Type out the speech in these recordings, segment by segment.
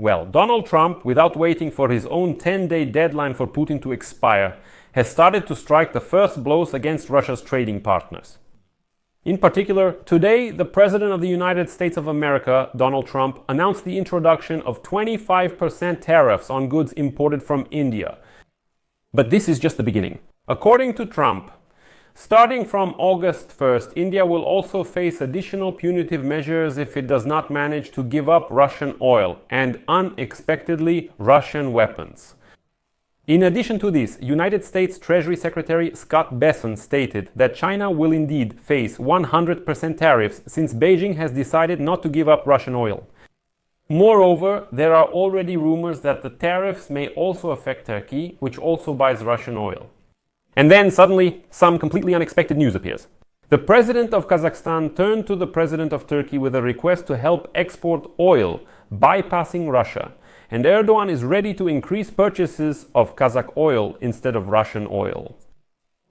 Well, Donald Trump, without waiting for his own 10-day deadline for Putin to expire, has started to strike the first blows against Russia's trading partners. In particular, today, the President of the United States of America, Donald Trump, announced the introduction of 25% tariffs on goods imported from India. But this is just the beginning. According to Trump, starting from August 1st, India will also face additional punitive measures if it does not manage to give up Russian oil and, unexpectedly, Russian weapons. In addition to this, United States Treasury Secretary Scott Bessent stated that China will indeed face 100% tariffs since Beijing has decided not to give up Russian oil. Moreover, there are already rumors that the tariffs may also affect Turkey, which also buys Russian oil. And then suddenly, some completely unexpected news appears. The president of Kazakhstan turned to the president of Turkey with a request to help export oil, bypassing Russia. And Erdogan is ready to increase purchases of Kazakh oil instead of Russian oil.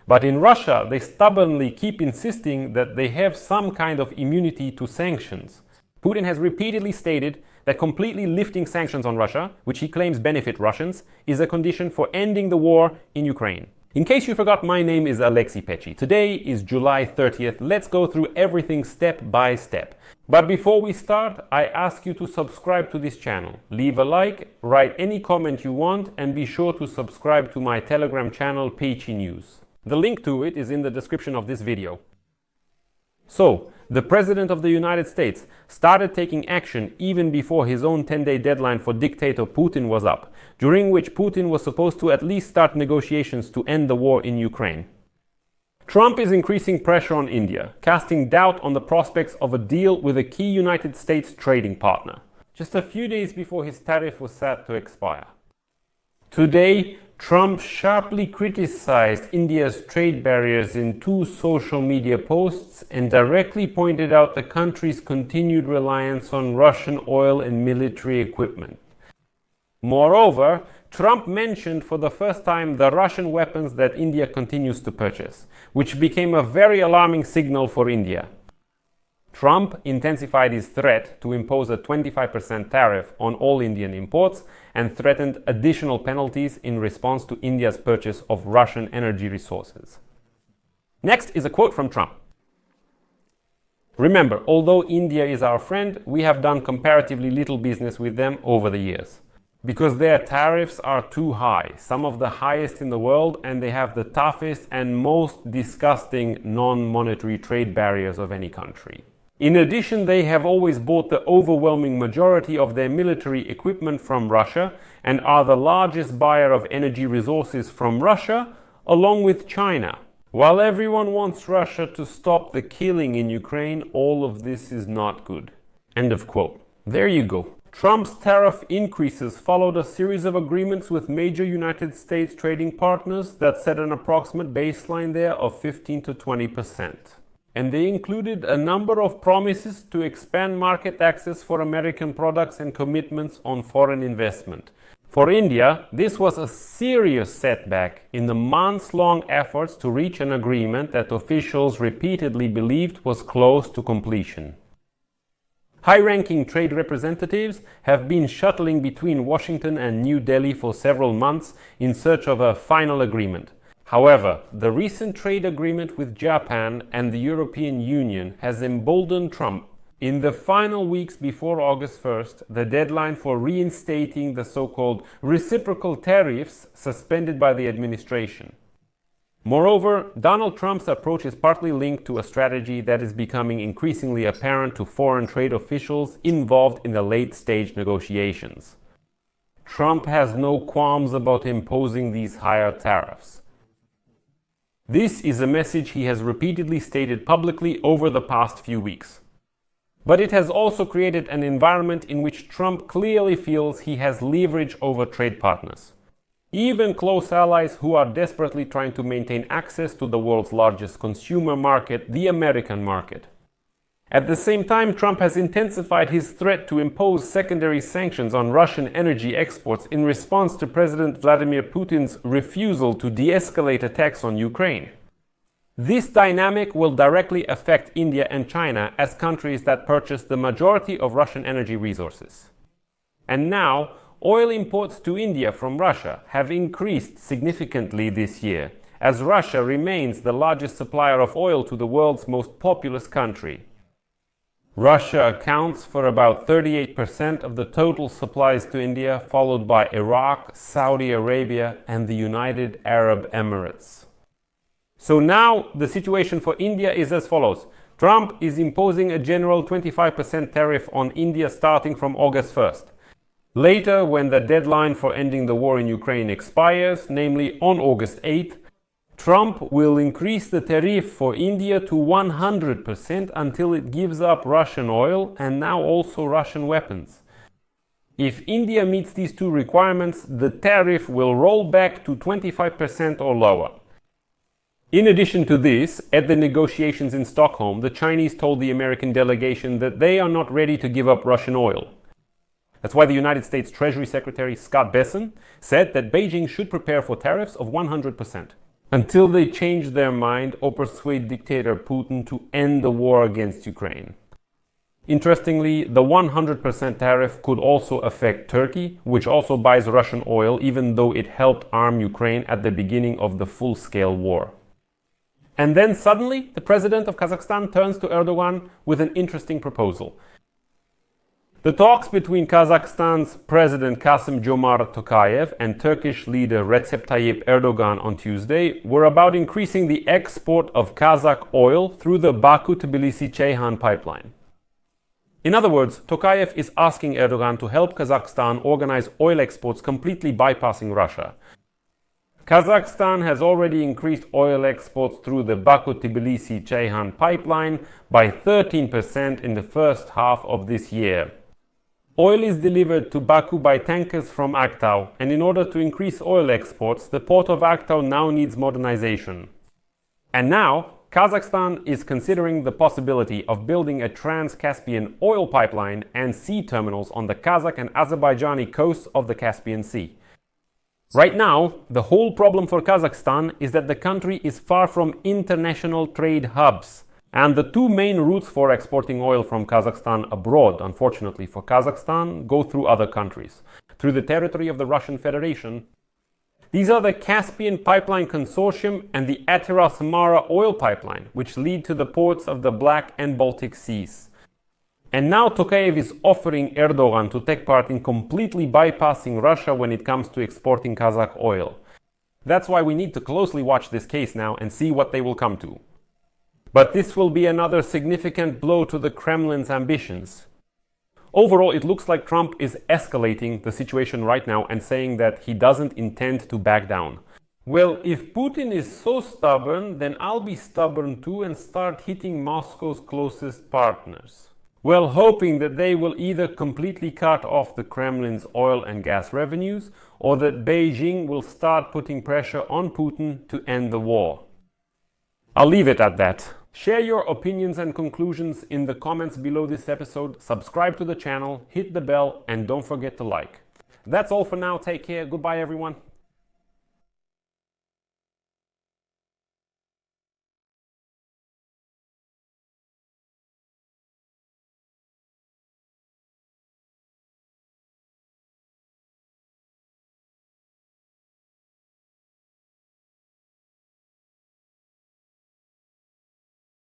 But in Russia, they stubbornly keep insisting that they have some kind of immunity to sanctions. Putin has repeatedly stated that completely lifting sanctions on Russia, which he claims benefit Russians, is a condition for ending the war in Ukraine. In case you forgot, my name is Alexei Pechi. Today is July 30th. Let's go through everything step by step. But before we start, I ask you to subscribe to this channel. Leave a like, write any comment you want, and be sure to subscribe to my Telegram channel, Pechi News. The link to it is in the description of this video. So, the President of the United States started taking action even before his own 10-day deadline for dictator Putin was up, during which Putin was supposed to at least start negotiations to end the war in Ukraine. Trump is increasing pressure on India, casting doubt on the prospects of a deal with a key United States trading partner, just a few days before his tariff was set to expire. Today, Trump sharply criticized India's trade barriers in 2 social media posts and directly pointed out the country's continued reliance on Russian oil and military equipment. Moreover, Trump mentioned for the first time the Russian weapons that India continues to purchase, which became a very alarming signal for India. Trump intensified his threat to impose a 25% tariff on all Indian imports and threatened additional penalties in response to India's purchase of Russian energy resources. Next is a quote from Trump. Remember, although India is our friend, we have done comparatively little business with them over the years. Because their tariffs are too high, some of the highest in the world, and they have the toughest and most disgusting non-monetary trade barriers of any country. In addition, they have always bought the overwhelming majority of their military equipment from Russia and are the largest buyer of energy resources from Russia, along with China. While everyone wants Russia to stop the killing in Ukraine, all of this is not good. End of quote. There you go. Trump's tariff increases followed a series of agreements with major United States trading partners that set an approximate baseline there of 15 to 20%. And they included a number of promises to expand market access for American products and commitments on foreign investment. For India, this was a serious setback in the months-long efforts to reach an agreement that officials repeatedly believed was close to completion. High-ranking trade representatives have been shuttling between Washington and New Delhi for several months in search of a final agreement. However, the recent trade agreement with Japan and the European Union has emboldened Trump. In the final weeks before August 1st, the deadline for reinstating the so-called reciprocal tariffs suspended by the administration. Moreover, Donald Trump's approach is partly linked to a strategy that is becoming increasingly apparent to foreign trade officials involved in the late-stage negotiations. Trump has no qualms about imposing these higher tariffs. This is a message he has repeatedly stated publicly over the past few weeks. But it has also created an environment in which Trump clearly feels he has leverage over trade partners, even close allies who are desperately trying to maintain access to the world's largest consumer market, the American market. At the same time, Trump has intensified his threat to impose secondary sanctions on Russian energy exports in response to President Vladimir Putin's refusal to de-escalate attacks on Ukraine. This dynamic will directly affect India and China as countries that purchase the majority of Russian energy resources. And now, oil imports to India from Russia have increased significantly this year, as Russia remains the largest supplier of oil to the world's most populous country. Russia accounts for about 38% of the total supplies to India, followed by Iraq, Saudi Arabia, and the United Arab Emirates. So now the situation for India is as follows. Trump is imposing a general 25% tariff on India starting from August 1st. Later, when the deadline for ending the war in Ukraine expires, namely on August 8th, Trump will increase the tariff for India to 100% until it gives up Russian oil and now also Russian weapons. If India meets these two requirements, the tariff will roll back to 25% or lower. In addition to this, at the negotiations in Stockholm, the Chinese told the American delegation that they are not ready to give up Russian oil. That's why the United States Treasury Secretary Scott Bessent said that Beijing should prepare for tariffs of 100%. Until they change their mind or persuade dictator Putin to end the war against Ukraine. Interestingly, the 100% tariff could also affect Turkey, which also buys Russian oil even though it helped arm Ukraine at the beginning of the full-scale war. And then suddenly, the president of Kazakhstan turns to Erdogan with an interesting proposal. The talks between Kazakhstan's President Kassym-Jomart Tokayev and Turkish leader Recep Tayyip Erdogan on Tuesday were about increasing the export of Kazakh oil through the Baku-Tbilisi-Ceyhan pipeline. In other words, Tokayev is asking Erdogan to help Kazakhstan organize oil exports completely bypassing Russia. Kazakhstan has already increased oil exports through the Baku-Tbilisi-Ceyhan pipeline by 13% in the first half of this year. Oil is delivered to Baku by tankers from Aktau, and in order to increase oil exports, the port of Aktau now needs modernization. And now, Kazakhstan is considering the possibility of building a trans-Caspian oil pipeline and sea terminals on the Kazakh and Azerbaijani coasts of the Caspian Sea. Right now, the whole problem for Kazakhstan is that the country is far from international trade hubs. And the two main routes for exporting oil from Kazakhstan abroad, unfortunately for Kazakhstan, go through other countries, through the territory of the Russian Federation. These are the Caspian Pipeline Consortium and the Atira-Samara oil pipeline, which lead to the ports of the Black and Baltic Seas. And now Tokayev is offering Erdogan to take part in completely bypassing Russia when it comes to exporting Kazakh oil. That's why we need to closely watch this case now and see what they will come to. But this will be another significant blow to the Kremlin's ambitions. Overall, it looks like Trump is escalating the situation right now and saying that he doesn't intend to back down. Well, if Putin is so stubborn, then I'll be stubborn too and start hitting Moscow's closest partners. Well, hoping that they will either completely cut off the Kremlin's oil and gas revenues, or that Beijing will start putting pressure on Putin to end the war. I'll leave it at that. Share your opinions and conclusions in the comments below this episode, subscribe to the channel, hit the bell, and don't forget to like. That's all for now. Take care. Goodbye, everyone.